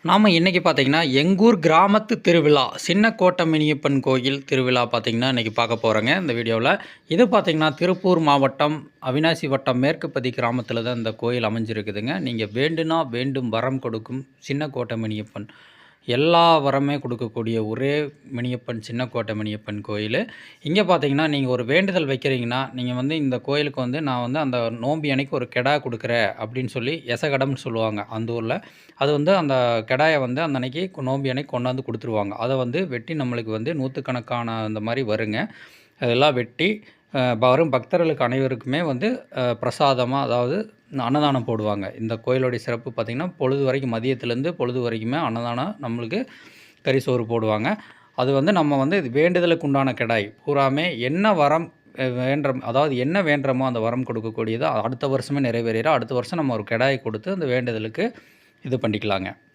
நாம இன்னைக்கு பார்த்தீங்கன்னா, எங்கூர் கிராமத்து திருவிழா, சின்ன கோட்டமணியப்பன் கோயில் திருவிழா பார்த்தீங்கன்னா, இன்னைக்கு பார்க்க போறோங்க இந்த வீடியோல. இது பார்த்தீங்கன்னா, திருப்பூர் மாவட்டம், அவிநாசி வட்டம் மேற்குப்பதி கிராமத்தில தான் இந்த கோயில் அமைஞ்சிருக்குதுங்க. நீங்க வேண்டுனா வேண்டும் வரம் கொடுக்கும் சின்ன கோட்டமணியப்பன். எல்லா வரமே கொடுக்கக்கூடிய ஒரே மணியப்பன், சின்ன கோட்டை மணியப்பன் கோயிலு. இங்க பார்த்தீங்கன்னா, நீங்க ஒரு வேண்டுதல் வைக்கிறீங்கன்னா, நீங்க வந்து இந்த கோயிலுக்கு வந்து நான் வந்து அந்த நோம்பி அன்னைக்கு ஒரு கெடா குடுக்குறேன் அப்படின்னு சொல்லி எசகடம்னு சொல்லுவாங்க அந்த ஊர்ல. அது வந்து அந்த கெடாய வந்து அந்த அன்னைக்கு நோம்பி அன்னைக்கு கொண்டாந்து குடுத்துருவாங்க. அத வந்து வெட்டி நம்மளுக்கு வந்து நூத்துக்கணக்கான அந்த மாரி வருங்க. அதெல்லாம் வெட்டி வரும் பக்தர்களுக்கு அனைவருக்குமே வந்து பிரசாதமா அதாவது அன்னதானம் போடுவாங்க. இந்த கோயிலுடைய சிறப்பு பார்த்தீங்கன்னா, பொழுது வரைக்கும் மதியத்திலேருந்து பொழுது வரைக்குமே அன்னதானம் நம்மளுக்கு கறி சோறு போடுவாங்க. அது வந்து நம்ம வந்து இது வேண்டுதலுக்கு உண்டான கெடாய். பூராமே என்ன வரம் அதாவது என்ன வேண்டுறோமோ அந்த வரம் கொடுக்கக்கூடியது அடுத்த வருஷமே நிறைவேறிரும். அடுத்த வருஷம் நம்ம ஒரு கெடாய் கொடுத்து அந்த வேண்டுதலுக்கு இது பண்ணிக்கலாங்க.